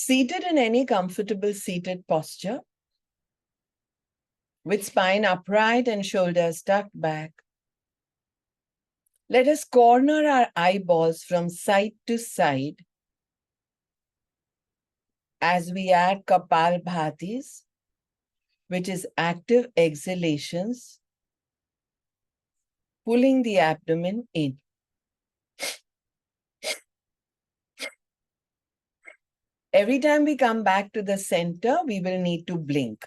Seated in any comfortable seated posture, with spine upright and shoulders tucked back. Let us corner our eyeballs from side to side as we add Kapalbhatis, which is active exhalations, pulling the abdomen in. Every time we come back to the center, we will need to blink.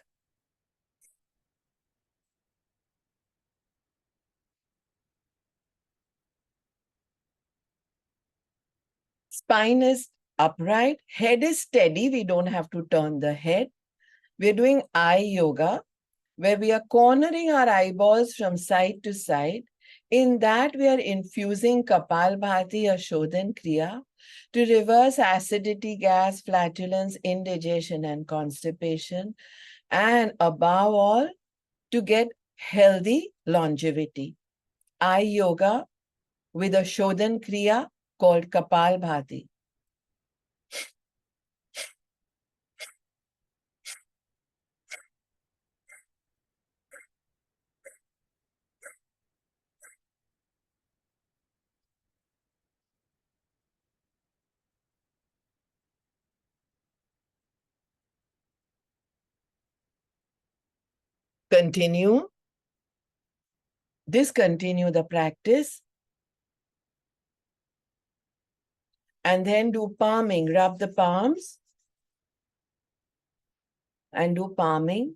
Spine is upright, head is steady. We don't have to turn the head. We're doing eye yoga, where we are cornering our eyeballs from side to side. In that, we are infusing Kapalbhati or Shodhan Kriya to reverse acidity, gas, flatulence, indigestion, and constipation. And above all, to get healthy longevity. Eye yoga with a Shodhan Kriya called Kapalbhati. Discontinue the practice, and then do palming. Rub the palms and do palming.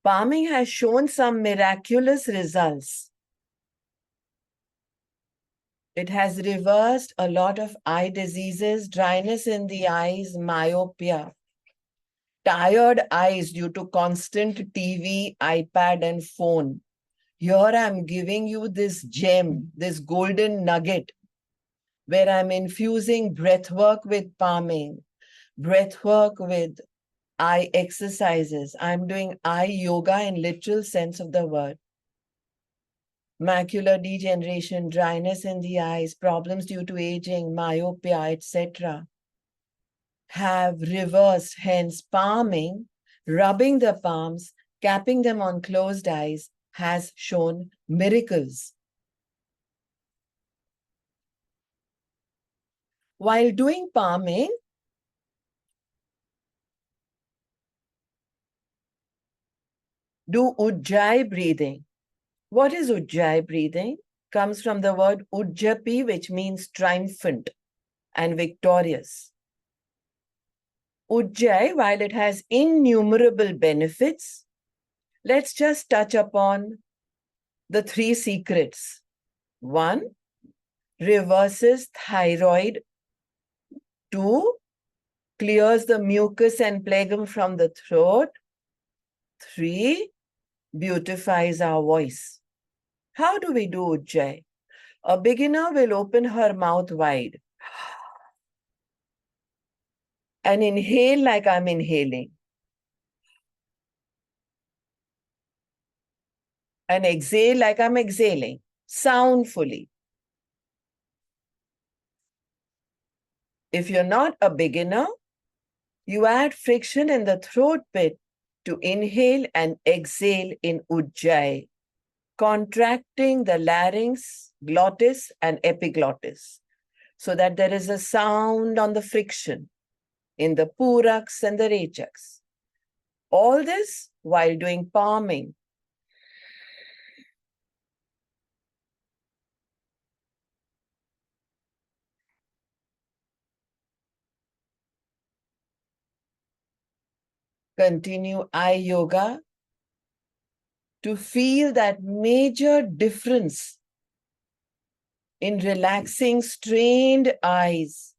Palming has shown some miraculous results. It has reversed a lot of eye diseases, dryness in the eyes, myopia, tired eyes due to constant TV, iPad, and phone. Here I'm giving you this gem, this golden nugget, where I'm infusing breathwork with palming, breathwork with eye exercises. I'm doing eye yoga in literal sense of the word. Macular degeneration, dryness in the eyes, problems due to aging, myopia, etc. have reversed. Hence, palming, rubbing the palms, capping them on closed eyes has shown miracles. While doing palming, do Ujjayi breathing. What is Ujjayi breathing? Comes from the word Ujjapi, which means triumphant and victorious. Ujjayi, while it has innumerable benefits, let's just touch upon the 3 secrets. 1, reverses thyroid. 2, clears the mucus and phlegm from the throat. 3, beautifies our voice. How do we do Ujjayi? A beginner will open her mouth wide and inhale like I'm inhaling, and exhale like I'm exhaling, soundfully. If you're not a beginner, you add friction in the throat pit to inhale and exhale in Ujjayi, contracting the larynx, glottis, and epiglottis, so that there is a sound on the friction in the puraks and the rechaks. All this while doing palming. Continue eye yoga to feel that major difference in relaxing strained eyes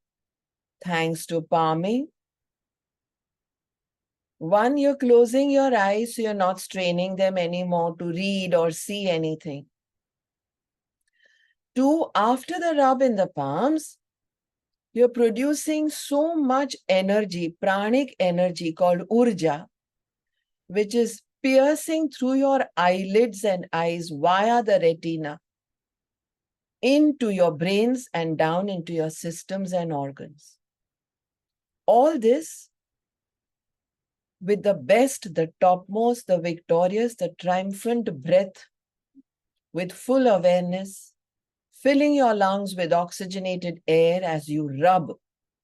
thanks to palming. 1, you're closing your eyes so you're not straining them anymore to read or see anything. 2, after the rub in the palms, you're producing so much energy, pranic energy called Urja, which is piercing through your eyelids and eyes via the retina. into your brains and down into your systems and organs. All this with the best, the topmost, the victorious, the triumphant breath with full awareness, filling your lungs with oxygenated air as you rub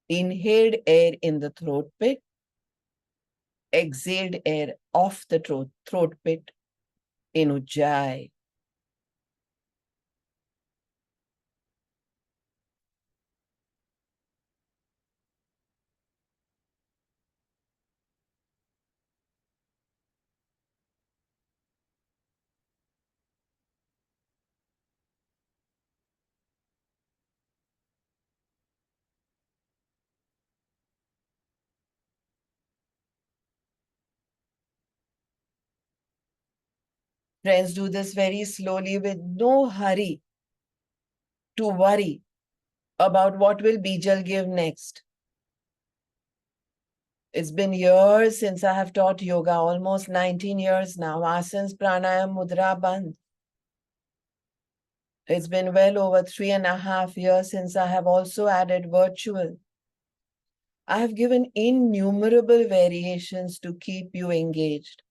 inhaled air in the throat pit, exhaled air off the throat pit in Ujjayi. Friends, do this very slowly with no hurry to worry about what will Bijal give next. It's been years since I have taught yoga, almost 19 years now. Asanas, pranayam, mudra, bandh. It's been well over 3.5 years since I have also added virtual. I have given innumerable variations to keep you engaged.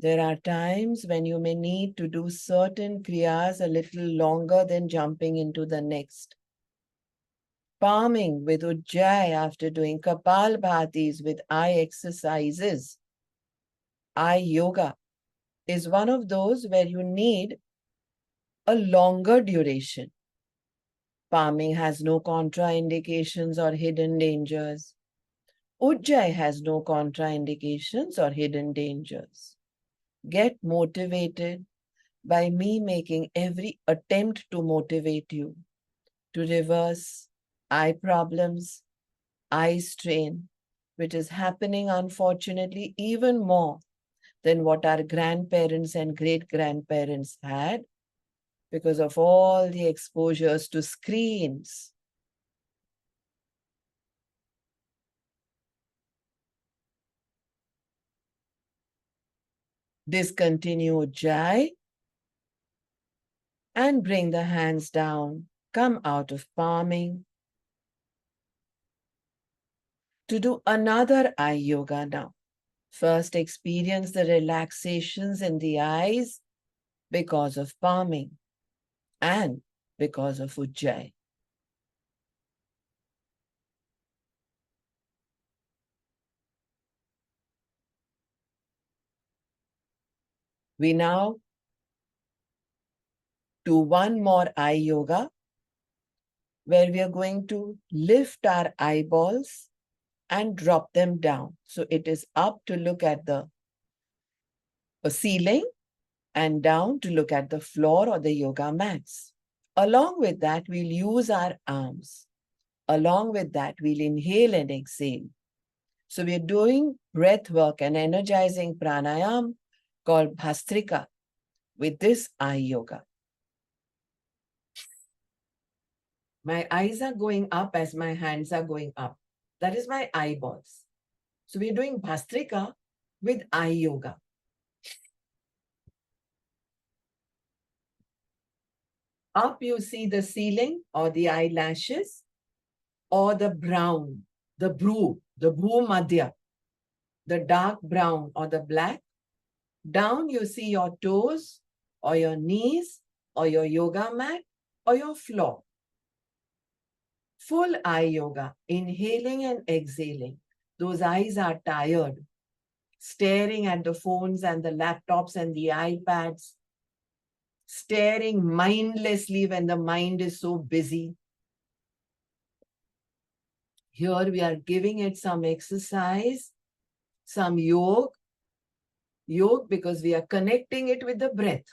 There are times when you may need to do certain kriyas a little longer than jumping into the next. Palming with Ujjayi after doing Kapalbhatis with eye exercises. Eye yoga is one of those where you need a longer duration. Palming has no contraindications or hidden dangers. Ujjayi has no contraindications or hidden dangers. Get motivated by me making every attempt to motivate you to reverse eye problems, eye strain, which is happening unfortunately even more than what our grandparents and great-grandparents had because of all the exposures to screens. Discontinue Ujjayi and bring the hands down. Come out of palming to do another eye yoga now. First, experience the relaxations in the eyes because of palming and because of Ujjayi. We now do one more eye yoga where we are going to lift our eyeballs and drop them down. So it is up to look at the ceiling and down to look at the floor or the yoga mats. Along with that, we'll use our arms. Along with that, we'll inhale and exhale. So we're doing breath work and energizing pranayam called Bhastrika with this eye yoga. My eyes are going up as my hands are going up. That is my eyeballs. So we're doing Bhastrika with eye yoga. Up you see the ceiling or the eyelashes or the brown, the bhru madhya, the dark brown or the black. Down you see your toes or your knees or your yoga mat or your floor. Full eye yoga, inhaling and exhaling. Those eyes are tired, staring at the phones and the laptops and the iPads, staring mindlessly when the mind is so busy. Here we are giving it some exercise, some yoga because we are connecting it with the breath.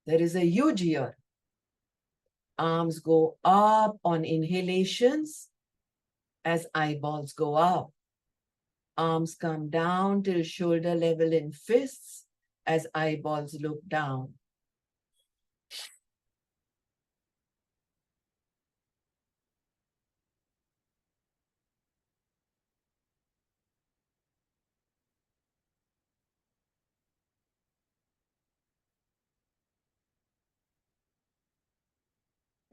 There is a huge ear. Arms go up on inhalations as eyeballs go up. Arms come down till shoulder level in fists as eyeballs look down.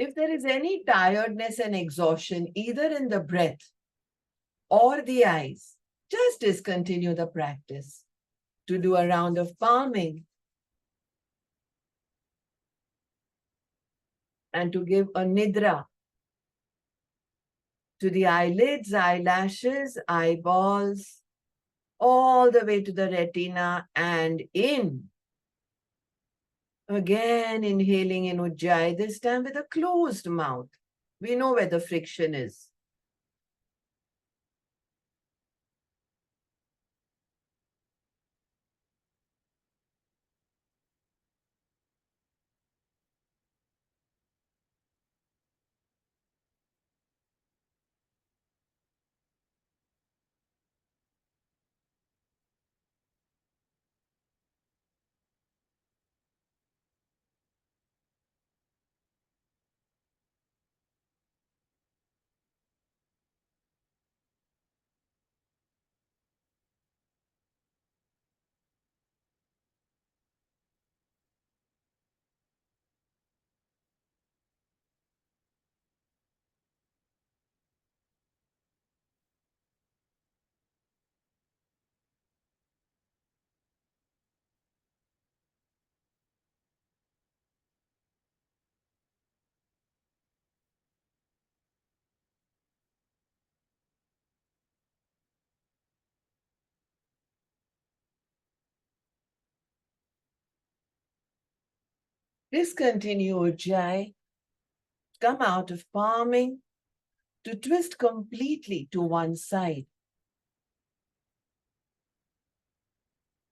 If there is any tiredness and exhaustion, either in the breath or the eyes, just discontinue the practice to do a round of palming and to give a nidra to the eyelids, eyelashes, eyeballs, all the way to the retina and in. Again, inhaling in Ujjayi, this time with a closed mouth. We know where the friction is. Discontinue Ujjayi. Come out of palming to twist completely to one side.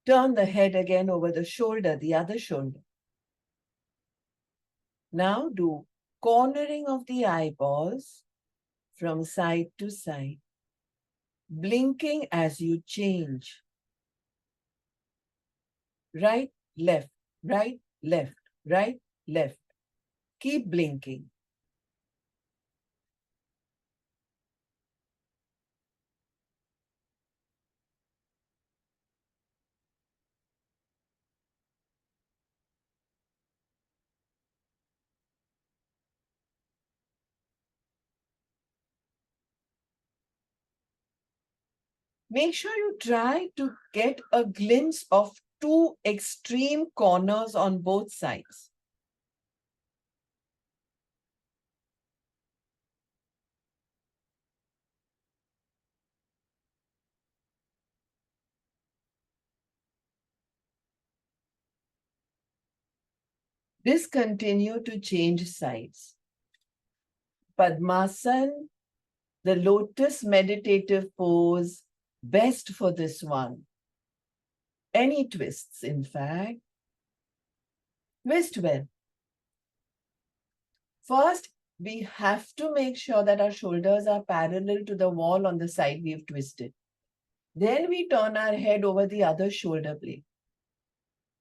Turn the head again over the shoulder, the other shoulder. Now do cornering of the eyeballs from side to side, blinking as you change. Right, left, right, left, right, left. Keep blinking. Make sure you try to get a glimpse of two extreme corners on both sides. Discontinue to change sides. Padmasana, the lotus meditative pose, best for this one. Any twists, in fact. Twist well. First, we have to make sure that our shoulders are parallel to the wall on the side we've twisted. Then we turn our head over the other shoulder blade.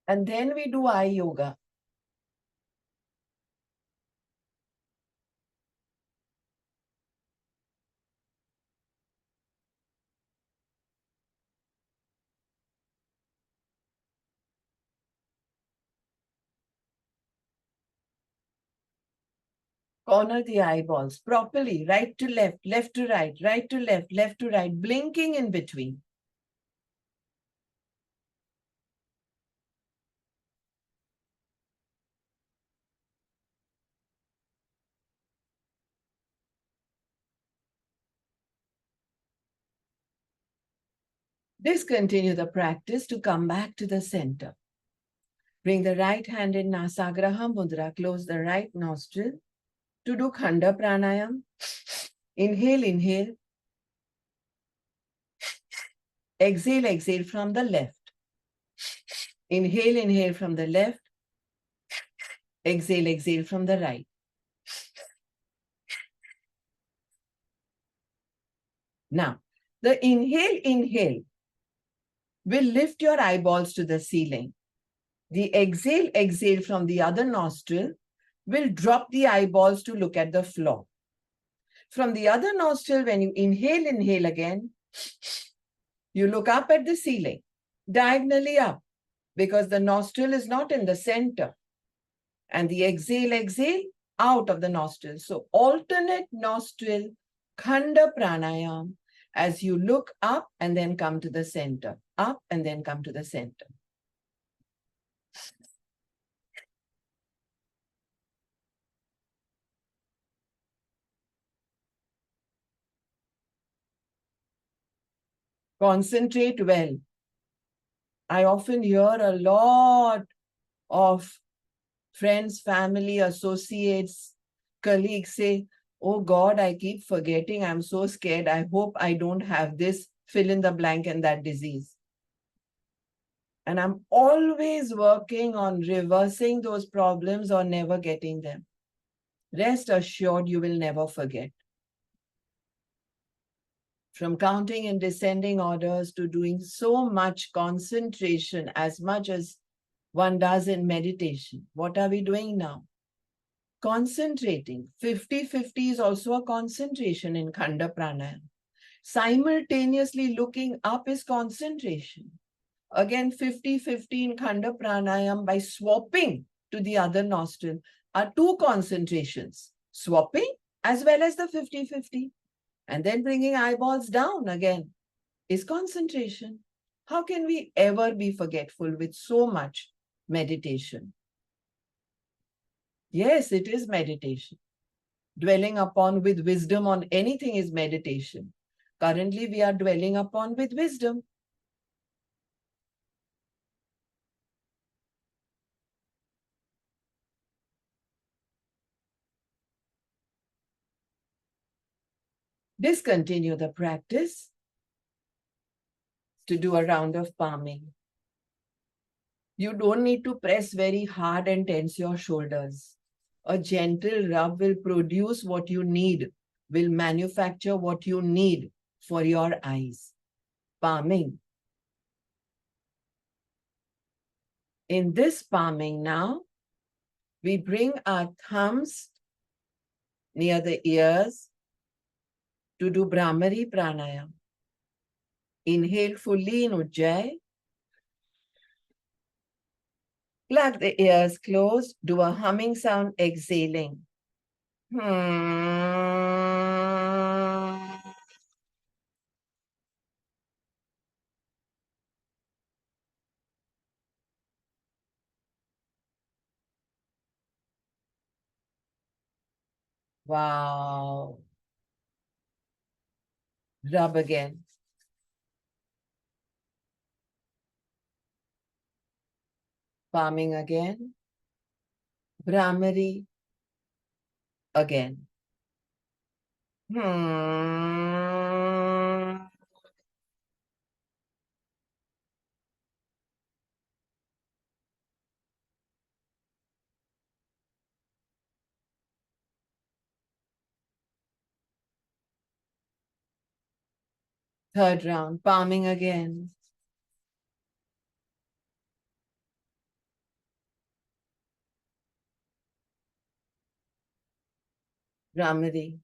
And then we do eye yoga. Corner the eyeballs properly, right to left, left to right to left, left to right, blinking in between. Discontinue the practice to come back to the center. Bring the right hand in Nasagraha Mudra, close the right nostril to do Khanda Pranayam. Inhale, inhale. Exhale, exhale from the left. Inhale, inhale from the left. Exhale, exhale from the right. Now, the inhale will lift your eyeballs to the ceiling. The exhale from the other nostril will drop the eyeballs to look at the floor. From the other nostril, when you inhale again, you look up at the ceiling, diagonally up, because the nostril is not in the center. And the exhale, out of the nostril. So alternate nostril, khanda pranayam, as you look up and then come to the center, up and then come to the center. Concentrate well. I often hear a lot of friends, family, associates, colleagues say, oh God, I keep forgetting. I'm so scared. I hope I don't have this, fill in the blank and that disease. And I'm always working on reversing those problems or never getting them. Rest assured, you will never forget. From counting in descending orders to doing so much concentration, as much as one does in meditation. What are we doing now? Concentrating. 50-50 is also a concentration in Khanda Pranayama. Simultaneously looking up is concentration. Again, 50-50 in Khanda Pranayama by swapping to the other nostril are two concentrations. Swapping as well as the 50-50. And then bringing eyeballs down again is concentration. How can we ever be forgetful with so much meditation? Yes, it is meditation. Dwelling upon with wisdom on anything is meditation. Currently, we are dwelling upon with wisdom. Discontinue the practice to do a round of palming. You don't need to press very hard and tense your shoulders. A gentle rub will produce what you need, will manufacture what you need for your eyes. Palming. In this palming now, we bring our thumbs near the ears to do Brahmari Pranayam. Inhale fully in Ujjayi. Plug the ears closed. Do a humming sound exhaling. Wow. Rub again. Palming again. Brahmari again. Third round, palming again. Brahmari.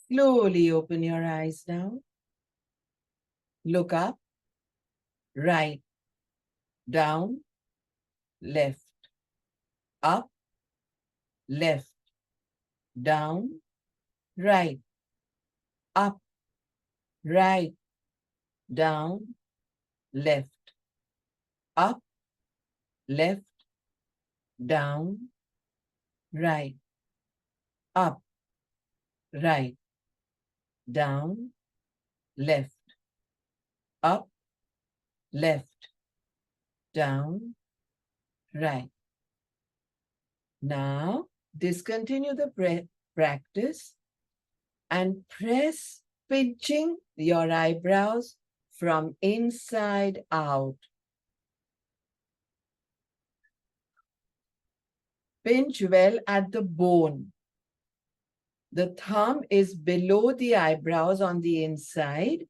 Slowly open your eyes now. Look up, right, down, left, up, left, down, right, up, right, down, left, up, left, down, right, up, right, down, left, up, left, down, right. Now, discontinue the practice and press pinching your eyebrows from inside out. Pinch well at the bone. The thumb is below the eyebrows on the inside.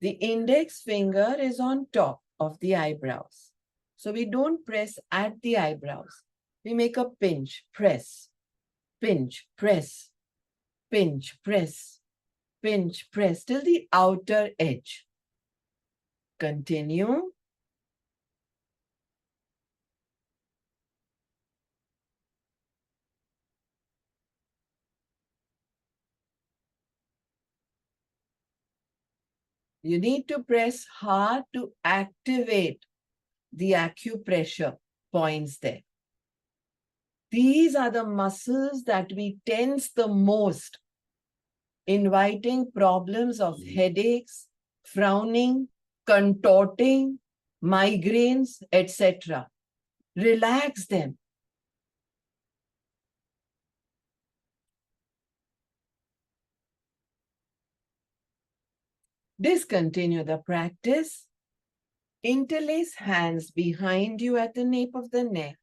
The index finger is on top of the eyebrows. So we don't press at the eyebrows. We make a pinch, press, pinch, press, pinch, press, pinch, press till the outer edge. Continue. You need to press hard to activate the acupressure points there. These are the muscles that we tense the most, inviting problems of headaches, frowning, contorting, migraines, etc. Relax them. Discontinue the practice. Interlace hands behind you at the nape of the neck.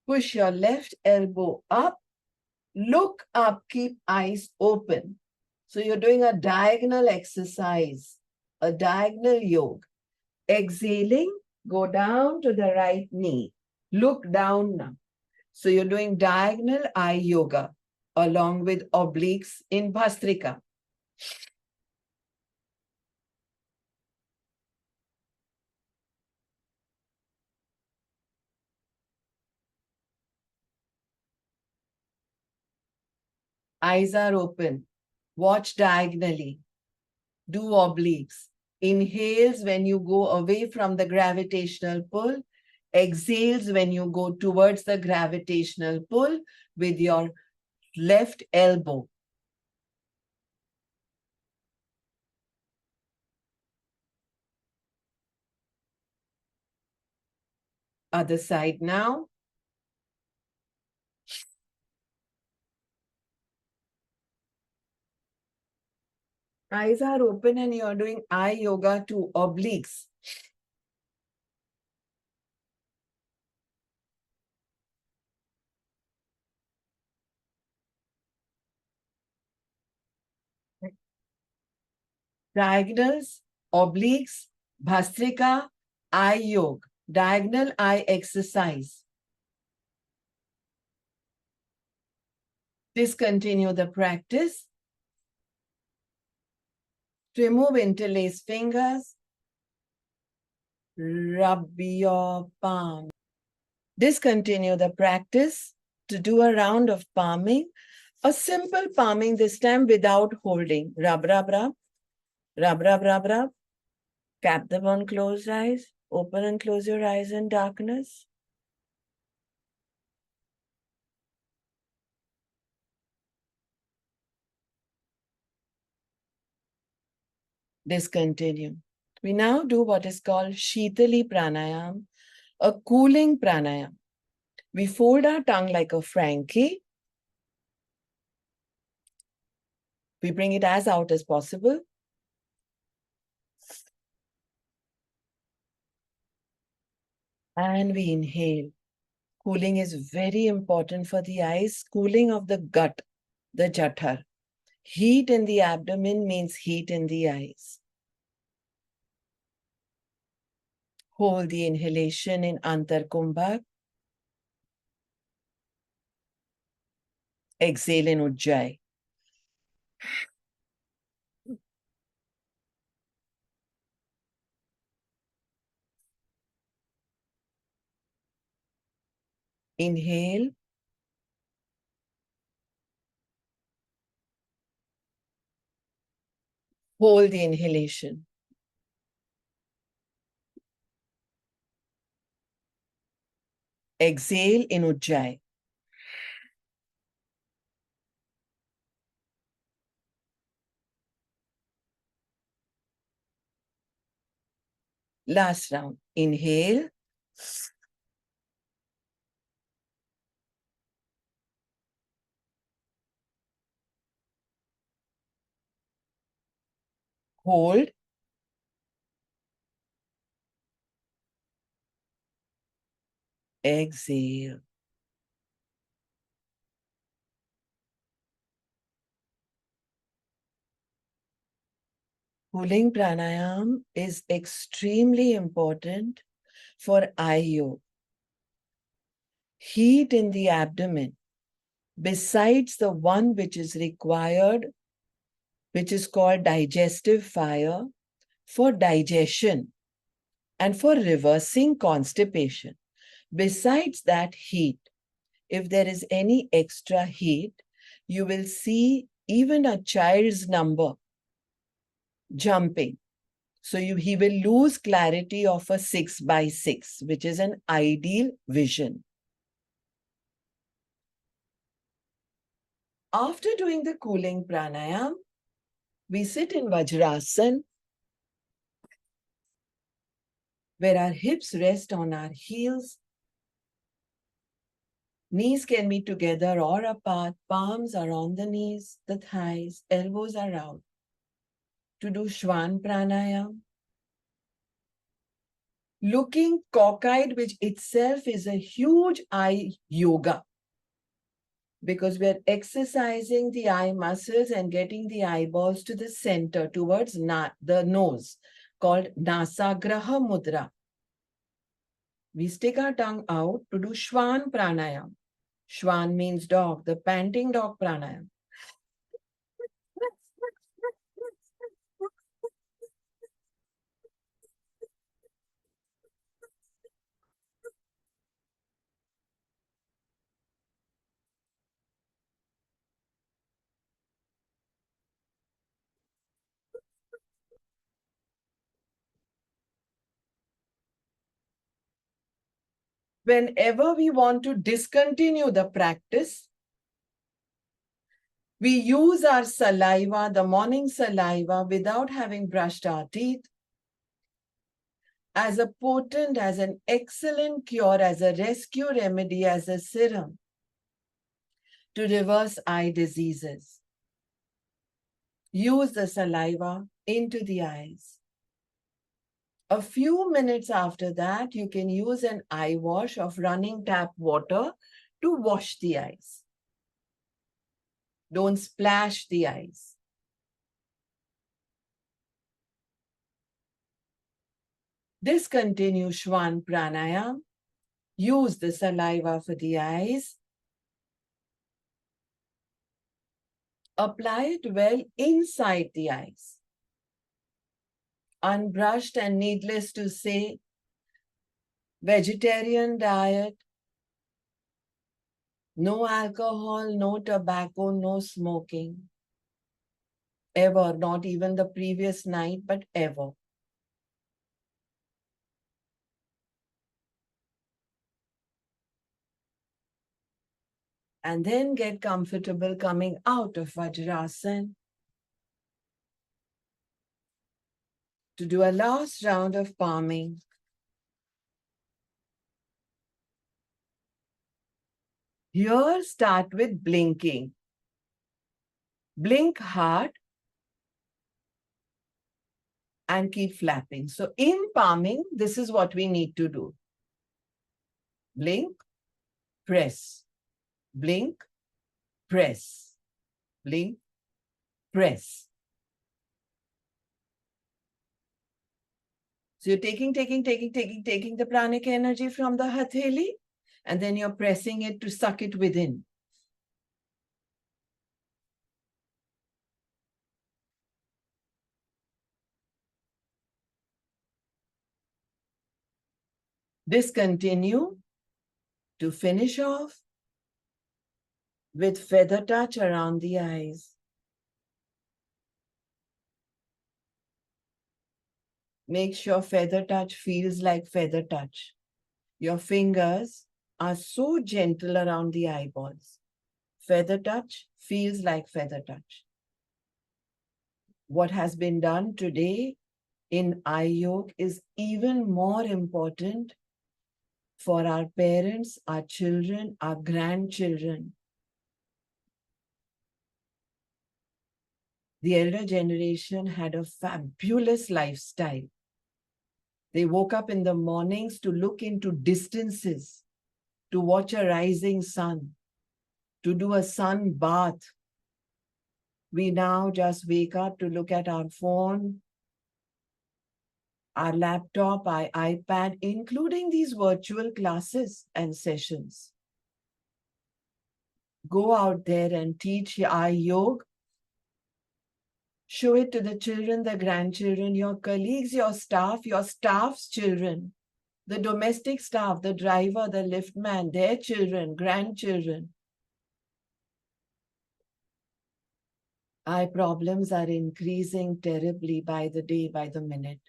Push your left elbow up. Look up, keep eyes open. So you're doing a diagonal exercise, a diagonal yoga. Exhaling, go down to the right knee. Look down now. So you're doing diagonal eye yoga along with obliques in Bhastrika. Eyes are open. Watch diagonally. Do obliques. Inhales when you go away from the gravitational pull. Exhales when you go towards the gravitational pull with your left elbow. Other side now. Eyes are open and you're doing eye yoga to obliques. Diagonals, obliques, Bhastrika, eye yoga, diagonal eye exercise. Discontinue the practice. Remove interlaced fingers. Rub your palm. Discontinue the practice to do a round of palming. A simple palming this time without holding. Rub, rub, rub. Rub, rub, rub, rub. Tap them on closed eyes. Open and close your eyes in darkness. Discontinue. We now do what is called Shitali Pranayam, a cooling pranayam. We fold our tongue like a Frankie. We bring it as out as possible. And we inhale. Cooling is very important for the eyes. Cooling of the gut, the jathar. Heat in the abdomen means heat in the eyes. Hold the inhalation in Antar Kumbhak. Exhale in Ujjayi. Inhale. Hold the inhalation. Exhale in Ujjayi. Last round. Inhale. Hold. Exhale. Cooling pranayam is extremely important for eye yoga. Heat in the abdomen, besides the one which is required, which is called digestive fire, for digestion and for reversing constipation. Besides that heat, if there is any extra heat, you will see even a child's number jumping. So he will lose clarity of a 6/6, which is an ideal vision. After doing the cooling pranayam, we sit in Vajrasana, where our hips rest on our heels. Knees can be together or apart. Palms are on the knees, the thighs, elbows are out. To do Shwan pranayam. Looking cockeyed, which itself is a huge eye yoga, because we're exercising the eye muscles and getting the eyeballs to the center towards the nose, called Nasagraha Mudra. We stick our tongue out to do Shwan pranayam. Shwan means dog, the panting dog pranayam. Whenever we want to discontinue the practice, we use our saliva, the morning saliva, without having brushed our teeth, as a potent, as an excellent cure, as a rescue remedy, as a serum to reverse eye diseases. Use the saliva into the eyes. A few minutes after that, you can use an eye wash of running tap water to wash the eyes. Don't splash the eyes. Discontinue Shwan pranayam. Use the saliva for the eyes. Apply it well inside the eyes. Unbrushed and needless to say, vegetarian diet, no alcohol, no tobacco, no smoking. Ever, not even the previous night, but ever. And then get comfortable coming out of Vajrasana to do a last round of palming. Here, start with blinking. Blink hard and keep flapping. So in palming, this is what we need to do. Blink, press, blink, press, blink, press. So you're taking the pranic energy from the hatheli, and then you're pressing it to suck it within. Discontinue to finish off with feather touch around the eyes. Make sure feather touch feels like feather touch. Your fingers are so gentle around the eyeballs. Feather touch feels like feather touch. What has been done today in eye yoga is even more important for our parents, our children, our grandchildren. The elder generation had a fabulous lifestyle. They woke up in the mornings to look into distances, to watch a rising sun, to do a sun bath. We now just wake up to look at our phone, our laptop, our iPad, including these virtual classes and sessions. Go out there and teach Eye Yoga. Show it to the children, the grandchildren, your colleagues, your staff's children, the domestic staff, the driver, the liftman, their children, grandchildren. Eye problems are increasing terribly by the day, by the minute.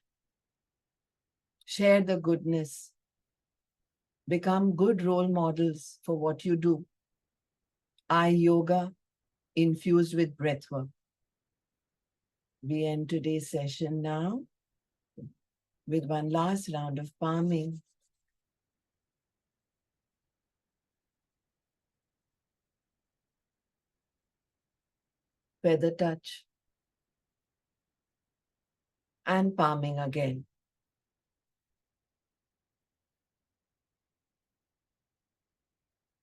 Share the goodness. Become good role models for what you do. Eye yoga infused with breathwork. We end today's session now with one last round of palming. Feather touch. And palming again.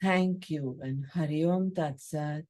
Thank you and Hari Om Tat Sat.